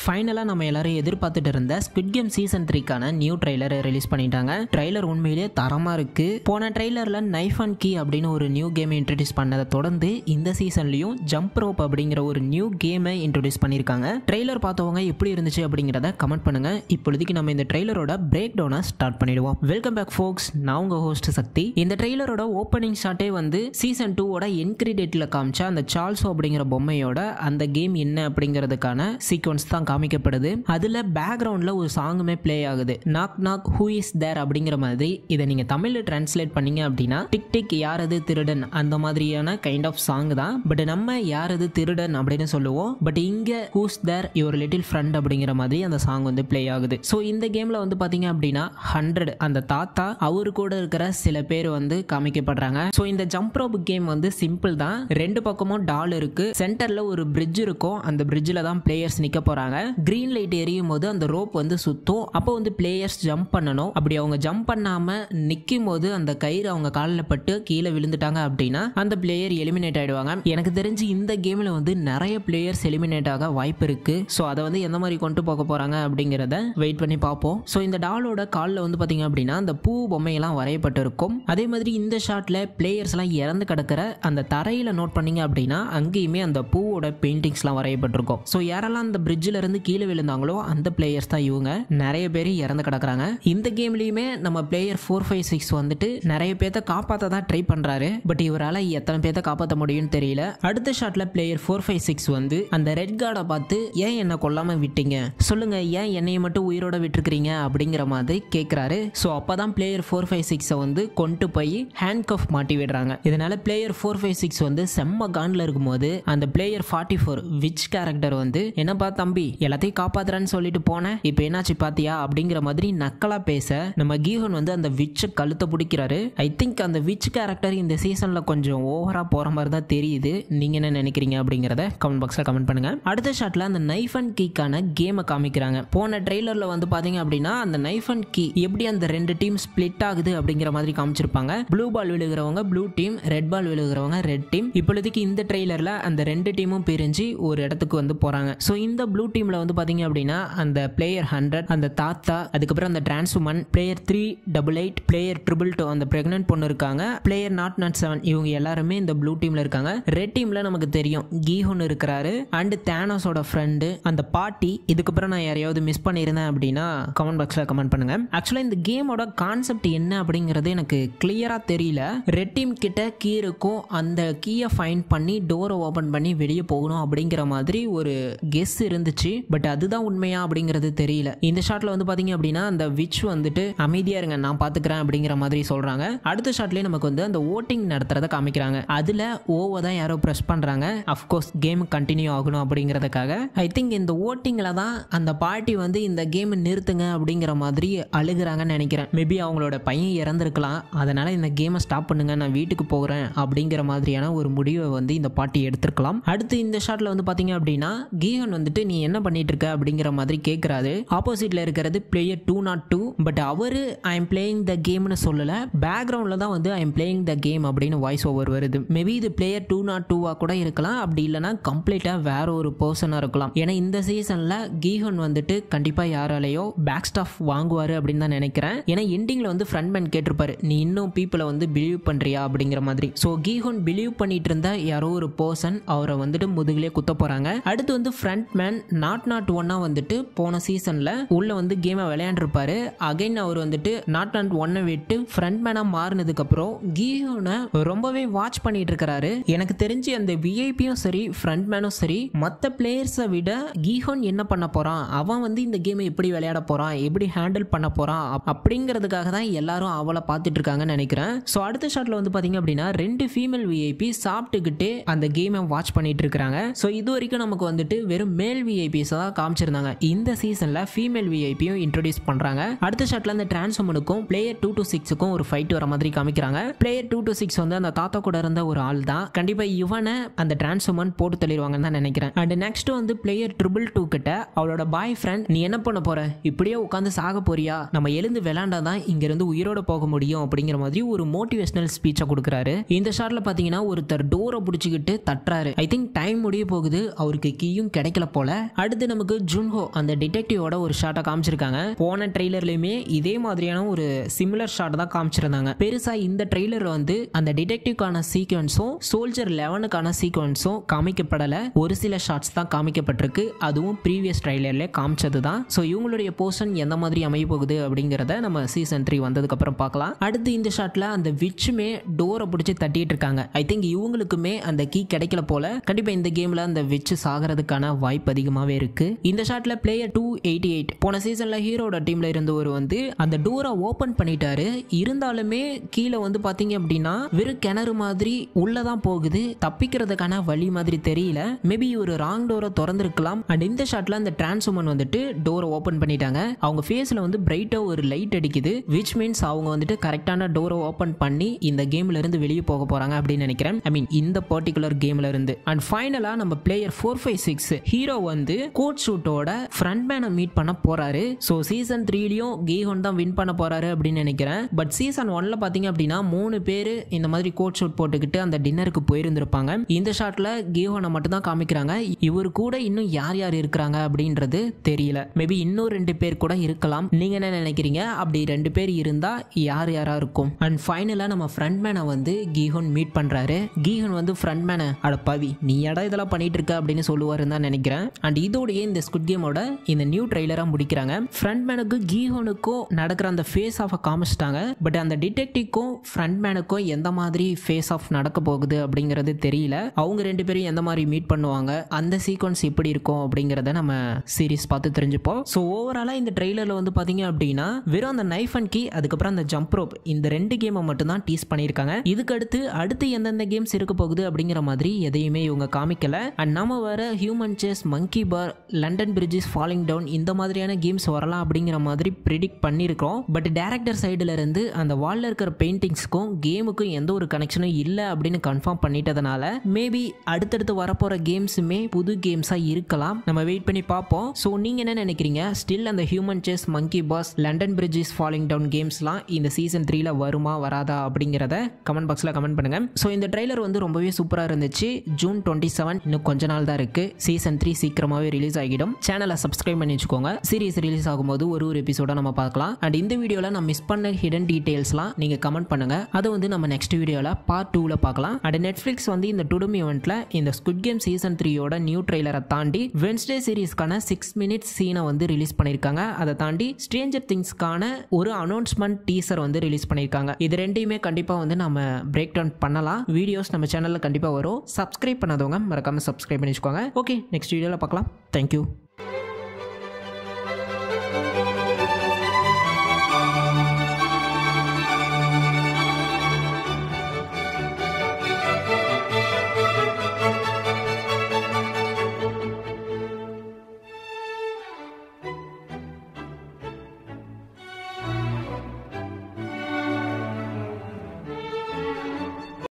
ஃபைனலாக நம்ம எல்லாரும் எதிர்பார்த்துட்டு இருந்த ஸ்குவிட் கேம் சீசன் 3க்கான நியூ ட்ரெய்லரை ரிலீஸ் பண்ணிட்டாங்க. ட்ரெய்லர் உண்மையிலேயே தரமாக இருக்கு. போன ட்ரெய்லரில் நைஃப் அண்ட் கீ அப்படின்னு ஒரு நியூ கேமை இன்ட்ரடியூஸ் பண்ணதை தொடர்ந்து இந்த சீசன்லையும் ஜம்ப் ரோப் அப்படிங்கிற ஒரு நியூ கேமை இன்ட்ரடியூஸ் பண்ணியிருக்காங்க. ட்ரெய்லர் பார்த்தவங்க எப்படி இருந்துச்சு அப்படிங்கிறத கமெண்ட் பண்ணுங்க. இப்போதைக்கு நம்ம இந்த ட்ரெய்லரோட பிரேக் டவுனை ஸ்டார்ட் பண்ணிடுவோம். வெல்கம் பேக் ஃபோக்ஸ், நான் உங்க ஹோஸ்ட் சக்தி. இந்த ட்ரெய்லரோட ஓப்பனிங் ஷாட்டே வந்து சீசன் 2ஓட என்கிரிடேட்டில் காமிச்சா அந்த சார்ல்ஸ் அப்படிங்கிற பொம்மையோட அந்த கேம் என்ன அப்படிங்கிறதுக்கான சீக்வன்ஸ் தான் காமிக்கப்படுது. அதுல பேக்ரவுண்ட்ல ஒரு சாங்குமே பிளே ஆகுது. Knock knock who is there அப்படிங்கிற மாதிரி. இதை நீங்க தமிழ்ல டிரான்ஸ்லேட் பண்ணீங்க அப்படின்னா டிக் டிக் யாரது திருடன் அந்த மாதிரியான கைண்ட் ஆஃப் சாங் தான். பட் நம்ம யாரது திருடன் அப்படின்னு சொல்லுவோம். பட் இங்க who's there your little friend அப்படிங்கிற மாதிரி அந்த சாங் வந்து பிளே ஆகுது. ஸோ இந்த கேம்ல வந்து பாத்தீங்க அப்படின்னா 100 அந்த தாத்தா அவரு கூட இருக்கிற சில பேர் வந்து காமிக்கப்படுறாங்க. ஸோ இந்த ஜம்ப் ரோப் கேம் வந்து சிம்பிள் தான். ரெண்டு பக்கமும் டால் இருக்கு. சென்டர்ல ஒரு பிரிட்ஜ் இருக்கும். அந்த பிரிட்ஜில் தான் பிளேயர்ஸ் நிக்க போறாங்க. கிரீன் லைட் எரியும் போது அந்த ரோப் வந்து சுத்தும். அப்போ வந்து பிளேயர்ஸ் ஜம்ப் பண்ணணும். அப்படி அவங்க ஜம்ப் பண்ணாம நிக்கும் போது அந்த கயிறு அவங்க காலில் பட்டு கீழே விழுந்துட்டாங்க அப்படின்னா அந்த பிளேயர் எலிமினேட் ஆயிடுவாங்க. எனக்கு தெரிஞ்சு இந்த கேம்ல வந்து நிறைய பிளேயர்ஸ் எலிமினேட் ஆக வாய்ப்பு இருக்கு. ஸோ அதை வந்து எந்த மாதிரி கொண்டு போக போறாங்க அப்படிங்கிறத வெயிட் பண்ணி பார்ப்போம். ஸோ இந்த டாலோட காலில் வந்து பாத்தீங்க அப்படின்னா அந்த பூ பொம்மையெல்லாம் வரையப்பட்டு இருக்கும். அதே மாதிரி இந்த ஷாட்ல பிளேயர்ஸ் எல்லாம் இறந்து கிடக்கிற அந்த தரையில நோட் பண்ணீங்க அப்படின்னா அங்கேயுமே அந்த பூவோட பெயிண்டிங்ஸ்லாம் வரையப்பட்டிருக்கும். ஸோ யாரெல்லாம் அந்த பிரிட்ஜில் இருந்து கீழே விழுந்தாங்களோ அந்த பிளேயர்ஸ் தான் இவங்க. நிறைய பேர் இறந்து கிடக்குறாங்க. இந்த கேம்லயுமே நம்ம பிளேயர் 456 வந்துட்டு நிறைய பேர்த்த காப்பாற்ற தான் ட்ரை பண்றாரு. பட் இவரால் எத்தனை பேர்த்த காப்பாற்ற முடியும்னு தெரியல. அடுத்த ஷாட்ல பிளேயர் 456 வந்து அந்த ரெட் கார்டை பார்த்து ஏன் என்ன கொல்லாம விட்டீங்க, சொல்லுங்க ஏன் என்னைய மட்டும் உயிரோட விட்டுருக்கீங்க அப்படிங்கிற மாதிரி கேட்கிறாரு. ஸோ அப்பதான் பிளேயர் 456 வந்து கொண்டு போய் ஹேண்ட் கஃப் மாட்டி விடுறாங்க. இதனால பிளேயர் 456 வந்து செம்ம கான்ல இருக்கும்போது அந்த பிளேயர் 44 விச் கேரக்டர் வந்து என்னப்பா தம்பி எல்லாத்தையும் காப்பாத்துறான்னு சொல்லிட்டு போனேன், இப்போ என்னாச்சு பாத்தியா அப்படிங்கிற மாதிரி நக்கலா பேச நம்ம கீஹன் வந்து அந்த விச் கழுத்தை பிடிக்கிறாரு. ஐ திங்க் அந்த விச் கேரக்டர் இந்த சீசன்ல கொஞ்சம் ஓவரா போற மாதிரி தான் தெரியுது. நீங்க என்ன நினைக்கிறீங்க அப்படிங்கறத கமெண்ட் பாக்ஸ்ல கமெண்ட் பண்ணுங்க. அடுத்த ஷாட்ல அந்த நைஃப் அண்ட் கீக்கான கேமை காமிக்கிறாங்க. போன ட்ரெய்லர்ல வந்து பாத்தீங்க அப்படின்னா அந்த நைஃப் அண்ட் கீ எப்படி அந்த ரெண்டு டீம் ஸ்பிளிட் ஆகுது அப்படிங்கிற மாதிரி காமிச்சிருப்பாங்க. ப்ளூ பால் விழுகிறவங்க ப்ளூ டீம், ரெட் பால் விழுகிறவங்க ரெட் டீம். இப்பொழுதுக்கு இந்த ட்ரெய்லர்ல அந்த ரெண்டு டீமும் பிரிஞ்சு ஒரு இடத்துக்கு வந்து போறாங்க. ஸோ இந்த ப்ளூ டீம்ல வந்து பாத்தீங்க அப்படின்னா அந்த பிளேயர் 100 அந்த தாத்தா, அதுக்கப்புறம் அந்த டிரான்ஸ்வுமன், பிளேயர் 388, பிளேயர் 222 அந்த பிரெக்னன்ட் பொண்ணு இருக்காங்க, பிளேயர் 007 இவங்க எல்லாருமே இந்த ப்ளூ டீம்ல இருக்காங்க. ரெட் டீம்ல நமக்கு தெரியும் கீஹுன் இருக்கிறாரு அண்ட் தானோஸோட ஃப்ரெண்டு அந்த பாட்டி. இதுக்கப்புறம் நான் யாரையாவது மிஸ் பண்ணியிருந்தேன் அப்படின்னா கமெண்ட் பாக்ஸ்ல கமெண்ட் பண்ணுங்க. ஆக்சுவலா இந்த கேமோட கான்செப்ட் என்ன அப்படிங்கிறது எனக்கு கிளியரா தெரியல. ரெட் டீம் கிட்ட கீ இருக்கும். அந்த கீயை ஃபைண்ட் பண்ணி டோரை ஓபன் பண்ணி வெளியே போகணும் அப்படிங்கிற மாதிரி ஒரு கெஸ் இருந்துச்சு. பட் அதுதான் உண்மையா அப்படிங்கிறது தெரியல. இந்த ஷாட்ல வந்து பாத்தீங்க அப்படின்னா அந்த விச் வந்துட்டு அமைதியா இருங்க நான் பாத்துக்கிறேன் அப்படிங்கிற மாதிரி சொல்றாங்க. அடுத்த ஷாட்லயே நமக்கு வந்து அந்த ஓட்டிங் நடத்துறத காமிக்கிறாங்க. அதுல ஓவை தான் யாரோ பிரஸ் பண்றாங்க. அஃப்கோர்ஸ் கேம் கண்டினியூ ஆகணும் அப்படிங்கிறதுக்காக. ஐ திங்க் இந்த ஓட்டிங்ல தான் அந்த பார்ட்டி வந்து இந்த கேம் நிறுத்துங்க அப்படிங்கிற மாதிரி அழுகுறாங்கன்னு நினைக்கிறேன். மேபி அவங்களோட பையன் இறந்திருக்கலாம். அதனால இந்த கேமை ஸ்டாப் பண்ணுங்க நான் வீட்டுக்கு போகிறேன் அப்படிங்கிற மாதிரியான ஒரு முடிவை வந்து இந்த பார்ட்டி எடுத்திருக்கலாம். அடுத்து இந்த ஷாட்ல வந்து பாத்தீங்க அப்படின்னா கீஹன் வந்துட்டு நீ என்ன பண்ணிட்டு இருக்க அப்படிங்கிற மாதிரி கேட்கிறாரு. ஆப்போசிட்ல இருக்கிறது பிளேயர் 202. பட் அவரு ஐ எம் பிளேயிங் த கேம்னு சொல்லல. பேக்ரவுண்ட்ல தான் வந்து I am playing the game அப்படின்னு வாய்ஸ் ஓவர் வருது. மேபி இது பிளேயர் 202 கூட இருக்கலாம். அப்படி இல்லைன்னா கம்ப்ளீட்டா வேற ஒரு பர்சனா இருக்கலாம். ஏன்னா இந்த சீசன்ல கீஹன் வந்துட்டு கண்டிப்பா யாராலையோ பேக் ஸ்டாஃப் வாங்குவாரு அப்படின்னு தான் நினைக்கிறேன். ஏன்னா எண்டிங்ல வந்து ஃப்ரண்ட் மேன் கேட்டிருப்பாரு நீ இன்னும் பீப்புளை வந்து பிலீவ் பண்றியா அப்படிங்கிற மாதிரி. ஸோ கீஹன் பிலீவ் பண்ணிட்டு இருந்த யாரோ ஒரு பர்சன் அவரை வந்துட்டு முதுகிலே குத்த போறாங்க. அடுத்து வந்து ஃப்ரண்ட் மேன் 001 வந்துட்டு போன சீசன்ல உள்ள வந்து கேமை விளையாண்டுருப்பாரு. அகைன் அவர் வந்துட்டு 001 விட்டு ஃப்ரண்ட் மேனா மாறினதுக்கு அப்புறம் கீஹனை ரொம்பவே வாட்ச் பண்ணிட்டு இருக்காரு. எனக்கு தெரிஞ்சு அந்த விஐபியும் சரி ஃப்ரண்ட் மேனும் சரி மற்ற பிளேயர்ஸை விட கீஹன் என்ன பண்ண போறான், அவன் வந்து இந்த கேமை எப்படி விளையாட போறான், எப்படி ஹேண்டில் பண்ண போறான் அப்படிங்கிறதுக்காக தான் எல்லாரும் அவளை பார்த்துட்டு இருக்காங்கன்னு நினைக்கிறேன். ஸோ அடுத்த ஷாட்ல வந்து பாத்தீங்க அப்படின்னா 2 ஃபீமேல் விஐபி சாப்பிட்டுக்கிட்டே அந்த கேமை வாட்ச் பண்ணிட்டு இருக்காங்க. ஸோ இது வரைக்கும் நமக்கு வந்துட்டு வெறும் மேல் விஐபிஸ் தான் காமிச்சிருந்தாங்க. இந்த சீசன்ல ஃபீமேல் விஐபியும் இன்ட்ரோடியூஸ் பண்றாங்க. அடுத்த ஷாட்ல அந்த டிரான்ஸ்ஃபார்மனுக்கும் பிளேயர் 226க்கும் ஒரு ஃபைட் வர மாதிரி காமிக்கிறாங்க. பிளேயர் 226 வந்து அந்த தாத்தா கூட இருந்த ஒரு ஆள் தான். கண்டிப்பா இவனை அந்த டிரான்ஸ்ஃபார்மன் போட்டு தள்ளிடுவாங்கன்னு தான் நினைக்கிறேன். அண்ட் நெக்ஸ்ட் வந்து பிளேயர் 222 கிட்ட அவளோட பாய் ஃப்ரெண்ட் நீ என்ன பண்ண போற, இப்படியே உட்காந்து சாக போறியா, நம்ம எழுந்து விளையாண்டாதான் இங்க இருந்து உயிரோட போக முடியும் அப்படிங்கிற மாதிரி ஒரு மோட்டிவேஷனல் ஸ்பீச்சை கொடுக்குறாரு. இந்த ஷாட்ல பாத்தீங்கன்னா ஒருத்தர் டோரை பிடிச்சிக்கிட்டு தட்டுறாரு. ஐ திங்க் டைம் முடிய போகுது, அவருக்கு கீயும் கிடைக்கல போல. அடுத்து நமக்கு ஜுன்ஹோ அந்த டிடெக்டிவோட ஒரு ஷாட்டை காமிச்சிருக்காங்க. போன ட்ரெய்லர்லயுமே இதே மாதிரியான ஒரு சிமிலர் ஷாட் தான் காமிச்சிருந்தாங்க. பெருசா இந்த ட்ரெய்லர் வந்து அந்த டிடெக்டிவ்கான சீக்வன்ஸும் சோல்ஜர் 11க்கான சீக்வன்ஸும் காமிக்கப்படல. ஒரு சில ஷாட்ஸ் தான் காமிக்கப்பட்டிருக்கு. அதுவும் ப்ரீவியஸ் ட்ரெய்லர்ல காமிச்சது தான். ஸோ இவங்களுடைய போர்ஷன் எந்த மாதிரி அமைய போகுது அப்படிங்கிறத நம்ம சீசன் 3 வந்ததுக்கு அப்புறம் பார்க்கலாம். அடுத்து இந்த ஷாட்ல அந்த விட்சுமே டோரை பிடிச்சி தட்டிட்டு இருக்காங்க. ஐ திங்க் இவங்களுக்குமே அந்த கீ கிடைக்கல போல. கண்டிப்பா இந்த கேம்ல அந்த விட்ச் சாகிறதுக்கான வாய்ப்பு அதிகமாவே இருக்கு. இந்த ஷாட்ல பிளேயர் 288 போன சீசன்ல ஹீரோட டீம்ல இருந்தவர் வந்து அந்த டோரை ஓபன் பண்ணிட்டாரு. இருந்தாலுமே கீழே வந்து பாத்தீங்க அப்படின்னா வெறும் கிணறு மாதிரி உள்ளதான் போகுது. தப்பிக்கிறதுக்கான வழி மாதிரி தெரியல. மேபி ஒரு ராங் டோரை திறந்திருக்கலாம். அண்ட் இந்த ஷாட்ல அந்த டிரான்ஸ்வுமன் வந்துட்டு டோரை ஓபன் பண்ணிட்டாங்க. அவங்க ஃபேஸ்ல வந்து பிரைட்டா ஒரு லைட் அடிக்குது. விச் மீன்ஸ் அவங்க வந்துட்டு கரெக்டான டோரை ஓபன் பண்ணி இந்த கேம்ல இருந்து வெளியே போக போறாங்க அப்படின்னு நினைக்கிறேன். ஐ மீன் இந்த பர்டிகுலர் கேம்ல இருந்து. அண்ட் ஃபைனலா நம்ம பிளேயர் 456 ஹீரோ வந்து கோட் ஷூட்டோட ஃப்ரண்ட் மேனை மீட் பண்ண போறாரு. ஸோ சீசன் 3லயும் கீஹோன் தான் வின் பண்ண போறாரு அப்படின்னு நினைக்கிறேன். பட் சீசன் 1ல பாத்தீங்க அப்படின்னா 3 பேர் இந்த மாதிரி கோட் ஷூட் போட்டுக்கிட்டு அந்த டின்னருக்கு போயிருந்திருப்பாங்க. இந்த ஷாட்ல கீஹோனை மட்டும் தான் காமிக்கிறாங்க. இவர் கூட இன்னும் யார் யார் இருக்கிறாங்க அப்படின்றது தெரியல. மேபி இன்னும் 2 பேர் கூட இருக்கலாம். நீங்க என்ன நினைக்கிறீங்க? அப்படி 2 பேர் இருந்தா யார் யாரா இருக்கும்? அண்ட் ஃபைனலா நம்ம ஃப்ரண்ட் மேனை வந்து கீஹோன் மீட் பண்றாரு. கீஹோன் வந்து ஃப்ரண்ட் மேனை அட பவி நீ இடம் இதெல்லாம் பண்ணிட்டு இருக்க அப்படின்னு சொல்லுவாருன்னு தான் நினைக்கிறேன். அண்ட் இதோடய இந்த ஸ்குட் கேமோட இந்த நியூ ட்ரெய்லரா முடிக்கிறாங்க. ஃப்ரண்ட் மேனுக்கு கீஹோனுக்கும் நடக்கிற அந்த ஃபேஸ் ஆஃப் காமிச்சிட்டாங்க. பட் அந்த டிடெக்டிவ்க்கும் ஃப்ரண்ட் மேனுக்கும் எந்த மாதிரி ஃபேஸ் ஆஃப் நடக்க போகுது அப்படிங்கிறது தெரியல. அவங்க 2 பேரும் எந்த மாதிரி மீட் பண்ணுவாங்க, அந்த சீக்வன்ஸ் எப்படி இருக்கும் அப்படிங்கிறத நம்ம சீரிஸ் பார்த்து தெரிஞ்சுப்போம். ஸோ ஓவராலா இந்த ட்ரெய்லர்ல வந்து பாத்தீங்க அப்படின்னா வெறும் அந்த நைஃப் அண்ட் கீ அதுக்கப்புறம் அந்த ஜம்ப் ரோப் இந்த 2 கேமை மட்டும் தான் டீஸ் பண்ணியிருக்காங்க. இதுக்கு அடுத்து எந்தெந்த கேம்ஸ் இருக்க போகுது அப்படிங்கிற மாதிரி எதையுமே இவங்க காமிக்கல. அண்ட் நம்ம வர ஹியூமன் செஸ், மங்கி பார், லண்டன் பிரிட்ஜஸ் ஃபாலிங் டவுன் இந்த மாதிரியான கேம்ஸ் வரலாம் அப்படிங்கிற மாதிரி ப்ரிடிக்ட் பண்ணியிருக்கோம். பட் டைரக்டர் சைடுல இருந்து அந்த வால்ல இருக்கிற பெயிண்டிங்ஸ்க்கும் கேமுக்கும் எந்த ஒரு கனெக்ஷனும் இல்லை அப்படின்னு கன்ஃபார்ம் பண்ணிட்டதுனால மேபி அடுத்தடுத்து வரப்போற கேம்ஸுமே புது கேம்ஸா இருக்கலாம். நம்ம வெயிட் பண்ணி பார்ப்போம். ஸோ நீங்க என்ன நினைக்கிறீங்க? ஸ்டில் அந்த human chess, monkey bars, London bridges falling down கேம்ஸ்லாம் இந்த சீசன் 3ல வருமா வராதா அப்படிங்கிறத கமெண்ட் பாக்ஸ்ல கமெண்ட் பண்ணுங்க. ஸோ இந்த ட்ரெய்லர் வந்து ரொம்பவே சூப்பரா இருந்துச்சு. ஜூன் 27 இன்னும் கொஞ்ச நாள் தான் இருக்கு. சீசன் 3 சீக்கிரமாவே ரிலீஸ் ஆகிடும். சேனலை சப்ஸ்கிரைப் பண்ணி வச்சுக்கோங்க. சீரிஸ் ரிலீஸ் ஆகும்போது ஒரு எபிசோட நம்ம பார்க்கலாம். அண்ட் இந்த வீடியோல நான் மிஸ் பண்ண ஹிடன் டீடைல்ஸ்லாம் நீங்க கமெண்ட் பண்ணுங்க. அதை வந்து நம்ம நெக்ஸ்ட் வீடியோல பார்ட் 2ல பார்க்கலாம். அண்ட் நெட்ஃபிளிக்ஸ் வந்து இந்த டுடும் ஈவெண்ட்ல இந்த ஸ்குட் கேம் சீசன் 3யோட நியூ ட்ரெய்லரை தாண்டி வென்ஸ்டே சீரிஸ்க்கான 6 மினிட்ஸ் சீனை வந்து ரிலீஸ் பண்ணிருக்காங்க. அதை தாண்டி ஸ்ட்ரேஞ்சர் திங்ஸ்க்கான ஒரு அனௌன்ஸ்மெண்ட் டீசர் வந்து ரிலீஸ் பண்ணிருக்காங்க. இது ரெண்டையுமே கண்டிப்பா வந்து நம்ம பிரேக் டவுன் பண்ணலாம். வீடியோஸ் நம்ம சேனல்ல கண்டிப்பா வரும். சப்ஸ்கிரைப் பண்ணாதவங்க மறக்காம சப்ஸ்கிரைப் பண்ணி வச்சுக்கோங்க. ஓகே, நெக்ஸ்ட் வீடியோல பார்க்கலாம். தேங்க்யூ.